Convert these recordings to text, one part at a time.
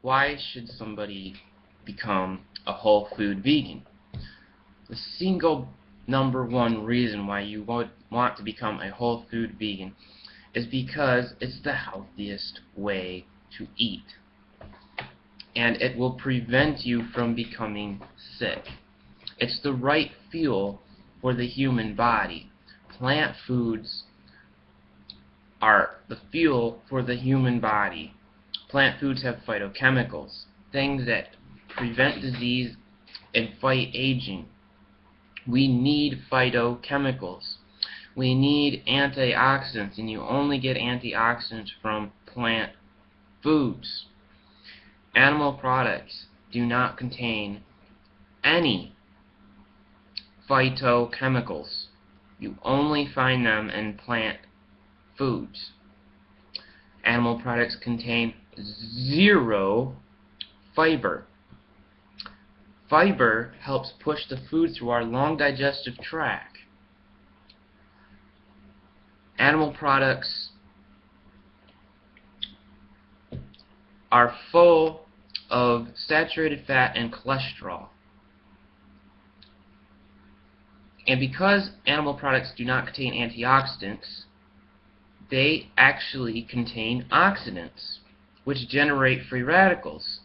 why should somebody become a whole food vegan? The single number one reason why you would want to become a whole food vegan is because it's the healthiest way to eat. And it will prevent you from becoming sick. It's the right fuel for the human body. Plant foods are the fuel for the human body. Plant foods have phytochemicals, things that prevent disease and fight aging. We need phytochemicals. We need antioxidants, and you only get antioxidants from plant foods. Animal products do not contain any phytochemicals. You only find them in plant foods. Animal products contain zero fiber. Fiber helps push the food through our long digestive tract. Animal products are full of saturated fat and cholesterol. And because animal products do not contain antioxidants, they actually contain oxidants, which generate free radicals.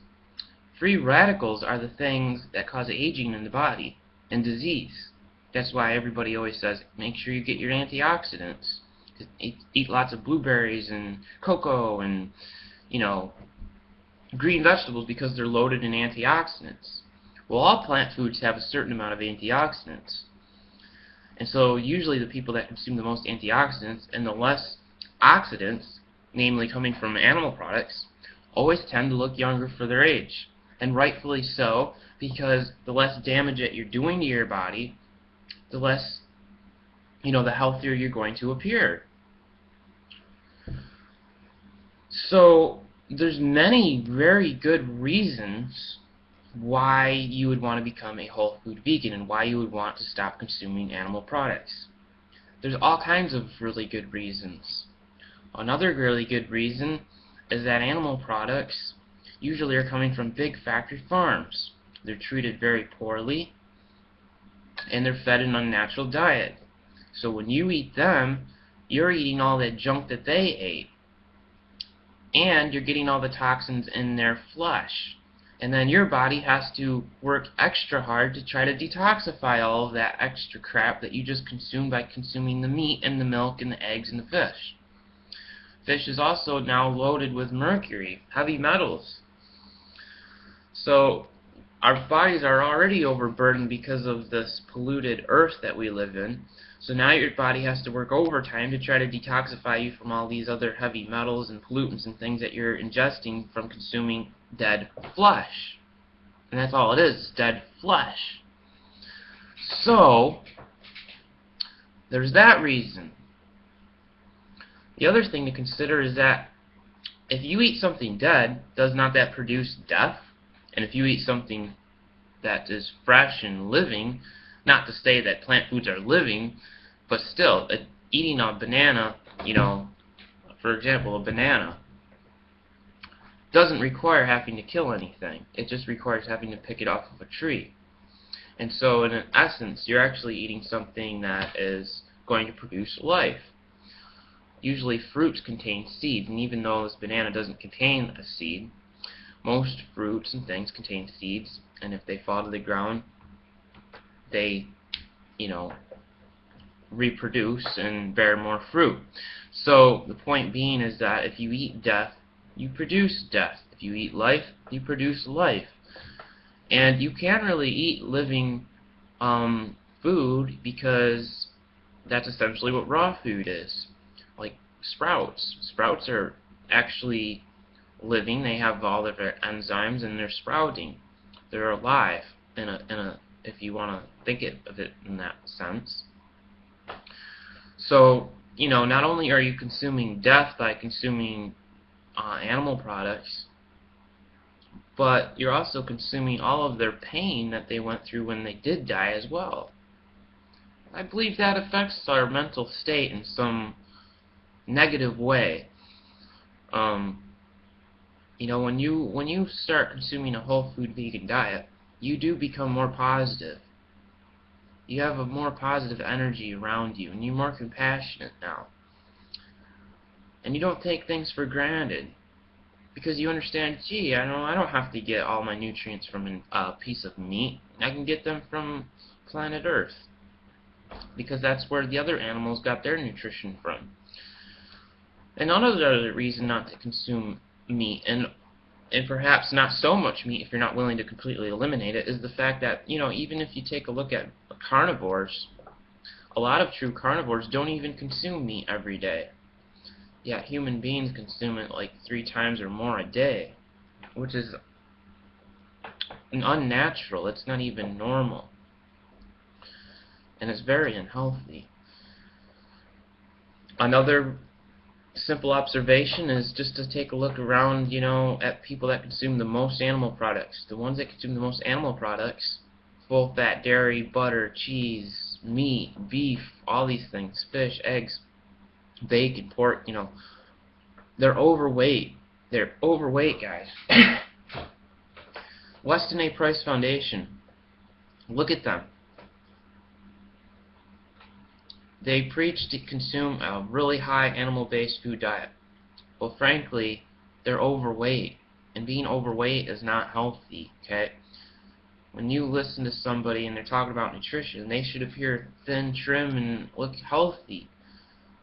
Free radicals are the things that cause aging in the body and disease. That's why everybody always says, make sure you get your antioxidants. Eat lots of blueberries and cocoa and, green vegetables because they're loaded in antioxidants. Well, all plant foods have a certain amount of antioxidants. And so usually the people that consume the most antioxidants and the less oxidants, namely coming from animal products, always tend to look younger for their age. And rightfully so, because the less damage that you're doing to your body, the less, the healthier you're going to appear. So there's many very good reasons why you would want to become a whole food vegan and why you would want to stop consuming animal products. There's all kinds of really good reasons. Another really good reason is that animal products usually are coming from big factory farms. They're treated very poorly and they're fed an unnatural diet. So when you eat them, you're eating all that junk that they ate. And you're getting all the toxins in their flesh. And then your body has to work extra hard to try to detoxify all of that extra crap that you just consumed by consuming the meat and the milk and the eggs and the fish. Fish is also now loaded with mercury, heavy metals. So our bodies are already overburdened because of this polluted earth that we live in. So now your body has to work overtime to try to detoxify you from all these other heavy metals and pollutants and things that you're ingesting from consuming dead flesh. And that's all it is, dead flesh. So there's that reason. The other thing to consider is that if you eat something dead, does not that produce death? And if you eat something that is fresh and living, not to say that plant foods are living, but still, eating a banana, for example, a banana, doesn't require having to kill anything. It just requires having to pick it off of a tree. And so, in essence, you're actually eating something that is going to produce life. Usually, fruits contain seeds, and even though this banana doesn't contain a seed, most fruits and things contain seeds, and if they fall to the ground, they, reproduce and bear more fruit. So the point being is that if you eat death, you produce death. If you eat life, you produce life. And you can't really eat living food because that's essentially what raw food is. Like sprouts. Sprouts are actually living. They have all of their enzymes and they're sprouting. They're alive if you want to think of it in that sense. So, not only are you consuming death by consuming animal products, but you're also consuming all of their pain that they went through when they did die as well. I believe that affects our mental state in some negative way. You know, when you start consuming a whole food vegan diet, you do become more positive. You have a more positive energy around you, and you're more compassionate now. And you don't take things for granted because you understand, gee, I don't have to get all my nutrients from a piece of meat. I can get them from planet Earth because that's where the other animals got their nutrition from. And another reason not to consume meat, and perhaps not so much meat if you're not willing to completely eliminate it, is the fact that, you know, even if you take a look at carnivores, a lot of true carnivores don't even consume meat every day. Yet human beings consume it like 3 times or more a day, which is unnatural. It's not even normal. And it's very unhealthy. Another simple observation is just to take a look around, you know, at people that consume the most animal products. The ones that consume the most animal products, full fat, dairy, butter, cheese, meat, beef, all these things, fish, eggs, bacon, pork, you know, they're overweight. They're overweight, guys. Weston A. Price Foundation, look at them. They preach to consume a really high animal-based food diet. Well, frankly, they're overweight, and being overweight is not healthy, okay? When you listen to somebody and they're talking about nutrition, they should appear thin, trim, and look healthy.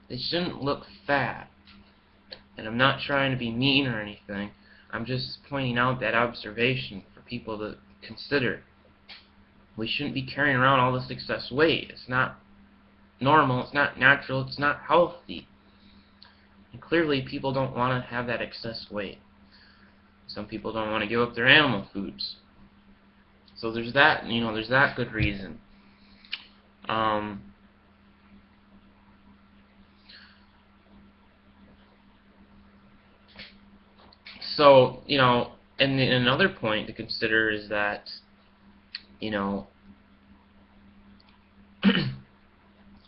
They shouldn't look fat. And I'm not trying to be mean or anything. I'm just pointing out that observation for people to consider. We shouldn't be carrying around all this excess weight. It's not normal, it's not natural, it's not healthy. And clearly people don't want to have that excess weight. Some people don't want to give up their animal foods. So there's that, you know, there's that good reason. So, you know, and another point to consider is that, you know,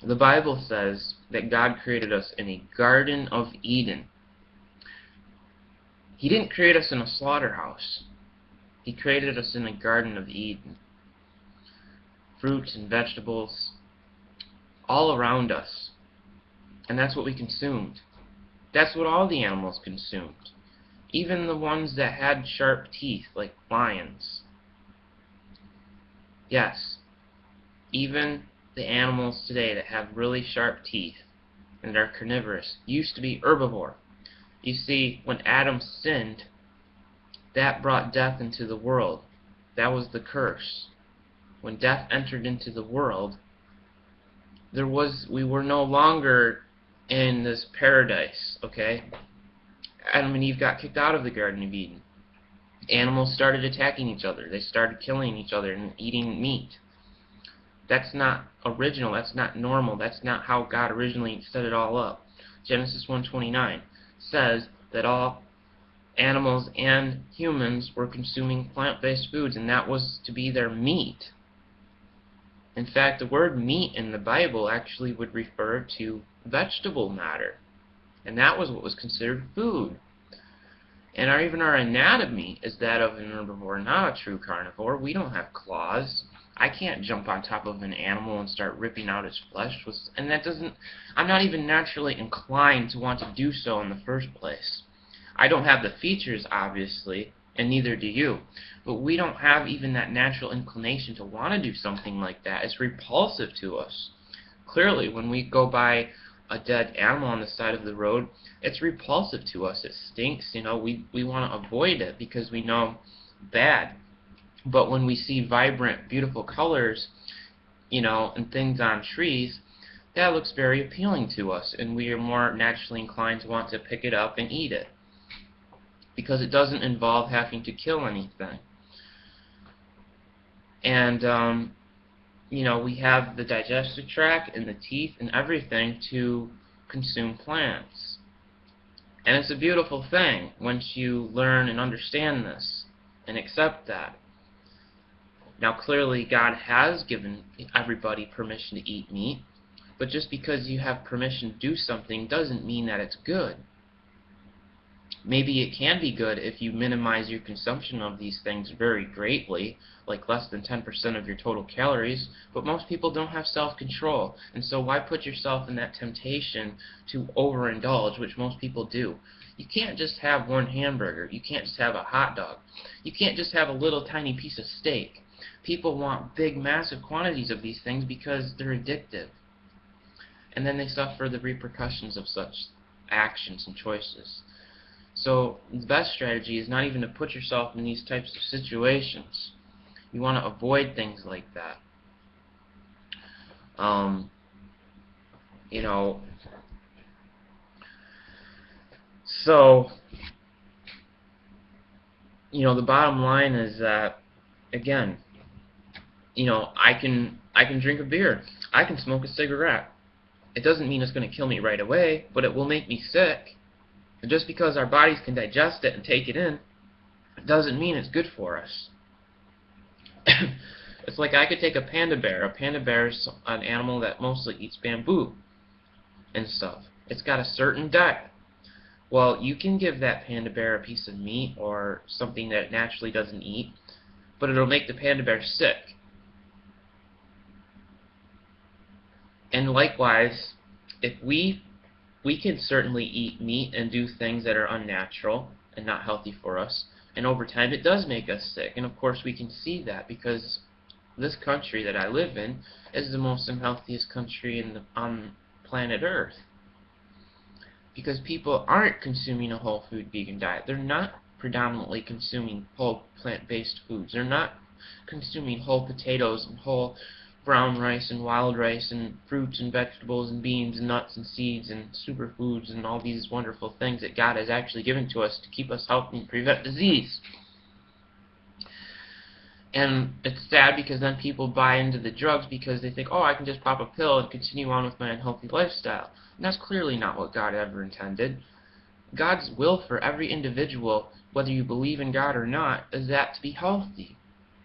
the Bible says that God created us in a Garden of Eden. He didn't create us in a slaughterhouse. He created us in a Garden of Eden. Fruits and vegetables all around us. And that's what we consumed. That's what all the animals consumed. Even the ones that had sharp teeth, like lions. Yes, even the animals today that have really sharp teeth and are carnivorous used to be herbivore. You see, when Adam sinned, that brought death into the world. That was the curse. When death entered into the world, we were no longer in this paradise, okay? Adam and Eve got kicked out of the Garden of Eden. Animals started attacking each other. They started killing each other and eating meat. That's not original. That's not normal. That's not how God originally set it all up. Genesis 1:29 says that all animals and humans were consuming plant-based foods, and that was to be their meat. In fact, the word meat in the Bible actually would refer to vegetable matter, and that was what was considered food. And even our anatomy is that of an herbivore, not a true carnivore. We don't have claws. I can't jump on top of an animal and start ripping out its flesh, and I'm not even naturally inclined to want to do so in the first place. I don't have the features, obviously, and neither do you. But we don't have even that natural inclination to want to do something like that. It's repulsive to us. Clearly, when we go by a dead animal on the side of the road, it's repulsive to us. It stinks, you know. We want to avoid it because we know bad. But when we see vibrant, beautiful colors, you know, and things on trees, that looks very appealing to us, and we are more naturally inclined to want to pick it up and eat it because it doesn't involve having to kill anything. And you know, we have the digestive tract and the teeth and everything to consume plants. And it's a beautiful thing once you learn and understand this and accept that. Now, clearly, God has given everybody permission to eat meat, but just because you have permission to do something doesn't mean that it's good. Maybe it can be good if you minimize your consumption of these things very greatly, like less than 10% of your total calories, but most people don't have self-control, and so why put yourself in that temptation to overindulge, which most people do? You can't just have one hamburger. You can't just have a hot dog. You can't just have a little tiny piece of steak. People want big, massive quantities of these things because they're addictive. And then they suffer the repercussions of such actions and choices. So the best strategy is not even to put yourself in these types of situations. You want to avoid things like that. You know, so, the bottom line is that, again, I can drink a beer. I can smoke a cigarette. It doesn't mean it's going to kill me right away, but it will make me sick. And just because our bodies can digest it and take it in, it doesn't mean it's good for us. It's like I could take a panda bear. A panda bear is an animal that mostly eats bamboo and stuff. It's got a certain diet. Well, you can give that panda bear a piece of meat or something that it naturally doesn't eat, but it'll make the panda bear sick. And likewise, if we can certainly eat meat and do things that are unnatural and not healthy for us, and over time it does make us sick. And of course we can see that because this country that I live in is the most unhealthiest country on planet Earth. Because people aren't consuming a whole food vegan diet. They're not predominantly consuming whole plant-based foods. They're not consuming whole potatoes and whole brown rice and wild rice and fruits and vegetables and beans and nuts and seeds and superfoods and all these wonderful things that God has actually given to us to keep us healthy and prevent disease. And it's sad because then people buy into the drugs because they think, oh, I can just pop a pill and continue on with my unhealthy lifestyle. And that's clearly not what God ever intended. God's will for every individual, whether you believe in God or not, is that to be healthy.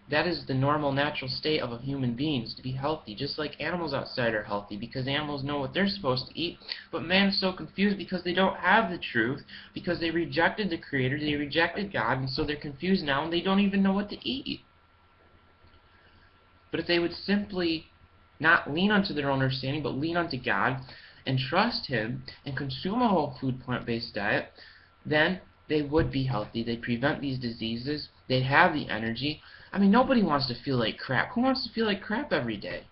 That is the normal, natural state of a human being, is to be healthy, just like animals outside are healthy, because animals know what they're supposed to eat. But man is so confused because they don't have the truth, because they rejected the Creator, they rejected God, and so they're confused now, and they don't even know what to eat. But if they would simply not lean unto their own understanding, but lean unto God, and trust Him, and consume a whole food, plant-based diet, then they would be healthy. They'd prevent these diseases. They'd have the energy. I mean, nobody wants to feel like crap. Who wants to feel like crap every day?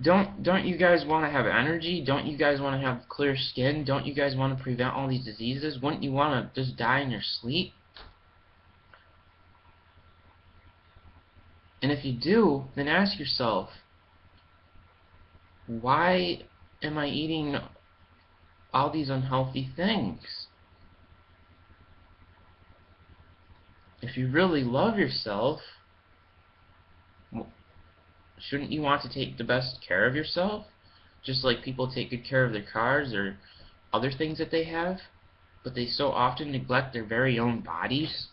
Don't you guys want to have energy? Don't you guys want to have clear skin? Don't you guys want to prevent all these diseases? Wouldn't you want to just die in your sleep? And if you do, then ask yourself, why am I eating all these unhealthy things? If you really love yourself, shouldn't you want to take the best care of yourself? Just like people take good care of their cars or other things that they have, but they so often neglect their very own bodies.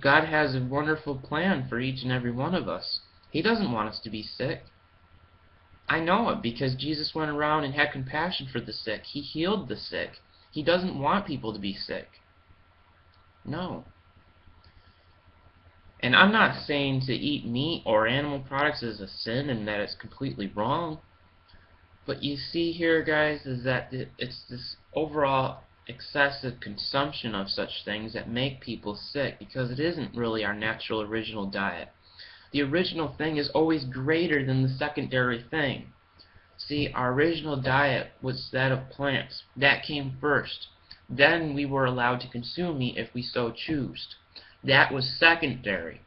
God has a wonderful plan for each and every one of us. He doesn't want us to be sick. I know it because Jesus went around and had compassion for the sick. He healed the sick. He doesn't want people to be sick. No. And I'm not saying to eat meat or animal products is a sin and that it's completely wrong. But you see here, guys, is that it's this overall excessive consumption of such things that make people sick because it isn't really our natural original diet. The original thing is always greater than the secondary thing. See, our original diet was that of plants. That came first. Then we were allowed to consume meat if we so choose. That was secondary.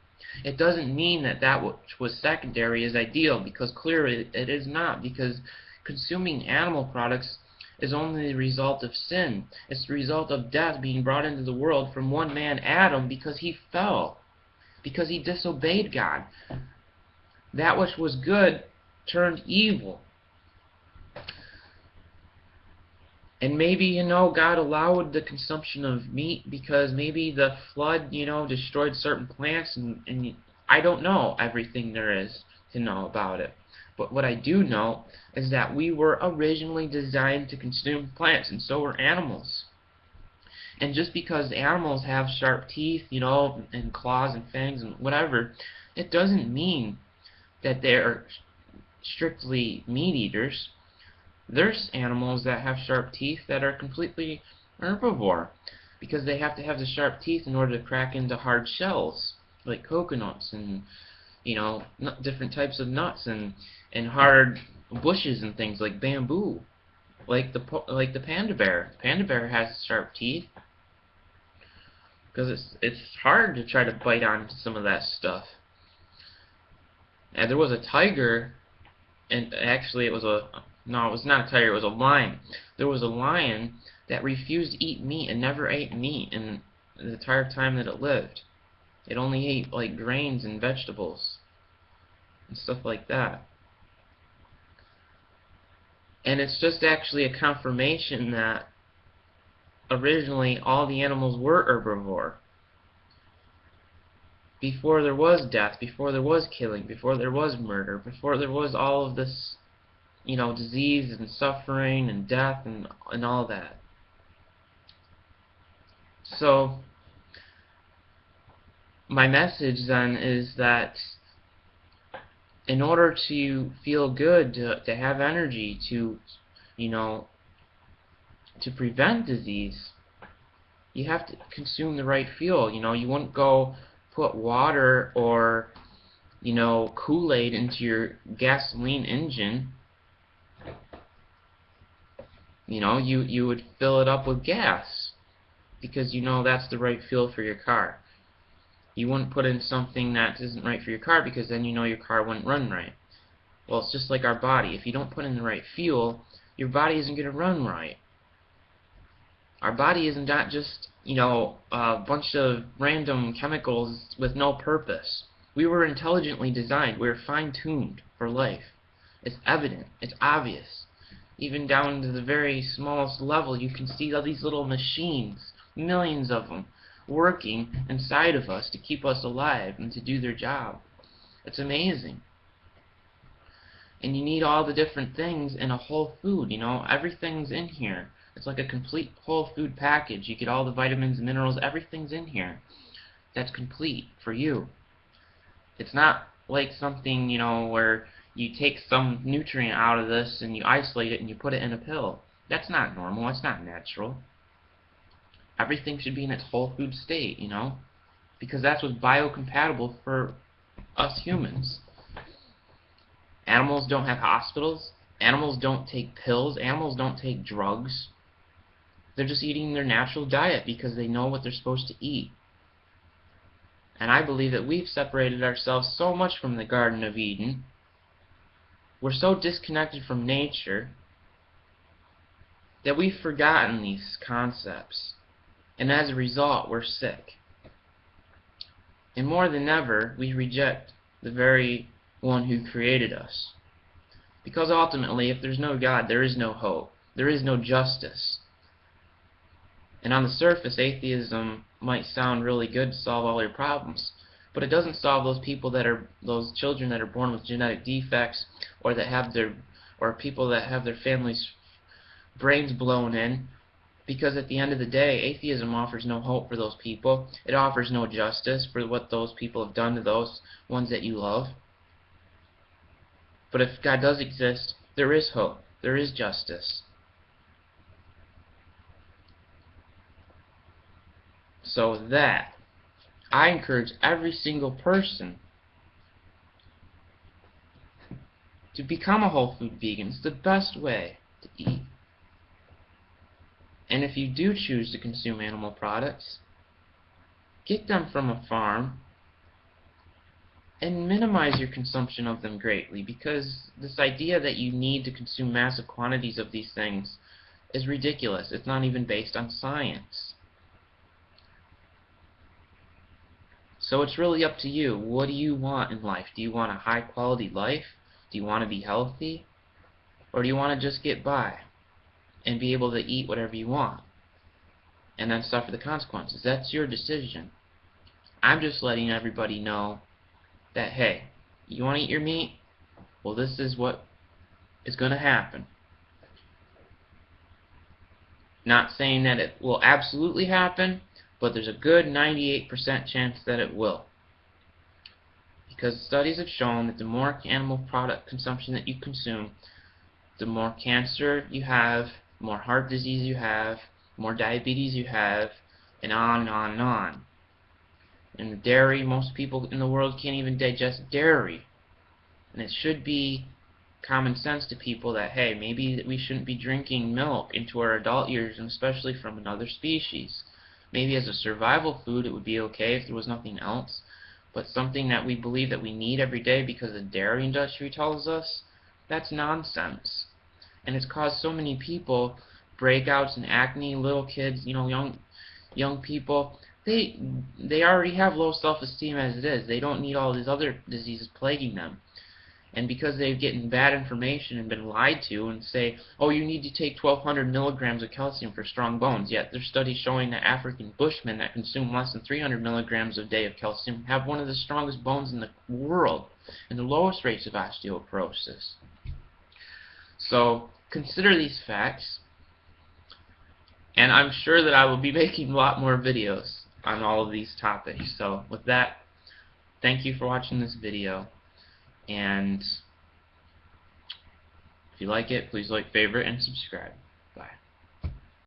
It doesn't mean that that which was secondary is ideal, because clearly it is not, because consuming animal products is only the result of sin. It's the result of death being brought into the world from one man, Adam, because he fell, because he disobeyed God. That which was good turned evil. And maybe, God allowed the consumption of meat because maybe the flood, destroyed certain plants, and I don't know everything there is to know about it. But what I do know is that we were originally designed to consume plants, and so were animals. And just because animals have sharp teeth, and claws and fangs and whatever, it doesn't mean that they're strictly meat eaters. There's animals that have sharp teeth that are completely herbivore because they have to have the sharp teeth in order to crack into hard shells like coconuts and different types of nuts and hard bushes and things like bamboo, like the panda bear. Panda bear has sharp teeth because it's hard to try to bite onto some of that stuff. And there was a tiger, and actually it was not a tiger, it was a lion. There was a lion that refused to eat meat and never ate meat in the entire time that it lived. It only ate like grains and vegetables and stuff like that. And it's just actually a confirmation that originally all the animals were herbivore. Before there was death, before there was killing, before there was murder, before there was all of this, disease and suffering and death and all that. So my message then is that in order to feel good, to have energy, to prevent disease, you have to consume the right fuel. You wouldn't go put water or Kool-Aid into your gasoline engine. You would fill it up with gas because that's the right fuel for your car. You wouldn't put in something that isn't right for your car because then your car wouldn't run right. Well, it's just like our body. If you don't put in the right fuel, your body isn't going to run right. Our body is not just, a bunch of random chemicals with no purpose. We were intelligently designed. We were fine-tuned for life. It's evident. It's obvious. Even down to the very smallest level, you can see all these little machines, millions of them, working inside of us to keep us alive and to do their job. It's amazing. And you need all the different things in a whole food, everything's in here. It's like a complete whole food package. You get all the vitamins and minerals, everything's in here. That's complete for you. It's not like something, where you take some nutrient out of this and you isolate it and you put it in a pill. That's not normal, that's not natural. Everything should be in its whole food state, because that's what's biocompatible for us humans. Animals don't have hospitals. Animals don't take pills. Animals don't take drugs. They're just eating their natural diet because they know what they're supposed to eat. And I believe that we've separated ourselves so much from the Garden of Eden. We're so disconnected from nature that we've forgotten these concepts. And as a result, we're sick. And more than ever, we reject the very one who created us. Because ultimately, if there's no God, there is no hope. There is no justice. And on the surface, atheism might sound really good to solve all your problems, but it doesn't solve those children that are born with genetic defects, or people that have their families' brains blown in. Because at the end of the day, atheism offers no hope for those people. It offers no justice for what those people have done to those ones that you love. But if God does exist, there is hope. There is justice. So that, I encourage every single person to become a whole food vegan. It's the best way to eat. And if you do choose to consume animal products, get them from a farm and minimize your consumption of them greatly, because this idea that you need to consume massive quantities of these things is ridiculous. It's not even based on science. So it's really up to you. What do you want in life? Do you want a high quality life? Do you want to be healthy? Or do you want to just get by and be able to eat whatever you want and then suffer the consequences? That's your decision. I'm just letting everybody know that, hey, you want to eat your meat? well, this is what is going to happen. Not saying that it will absolutely happen, but there's a good 98% chance that it will. Because studies have shown that the more animal product consumption that you consume, the more cancer you have, more heart disease you have, more diabetes you have, and on and on and on. And the dairy, most people in the world can't even digest dairy. And it should be common sense to people that, hey, maybe we shouldn't be drinking milk into our adult years, and especially from another species. Maybe as a survival food it would be okay if there was nothing else, but something that we believe that we need every day because the dairy industry tells us, that's nonsense. And it's caused so many people breakouts and acne, little kids, young people. They already have low self-esteem as it is. They don't need all these other diseases plaguing them. And because they've gotten bad information and been lied to and say, oh, you need to take 1,200 milligrams of calcium for strong bones, yet there's studies showing that African bushmen that consume less than 300 milligrams a day of calcium have one of the strongest bones in the world and the lowest rates of osteoporosis. So consider these facts, and I'm sure that I will be making a lot more videos on all of these topics. So with that, thank you for watching this video. And if you like it, please like, favorite, and subscribe.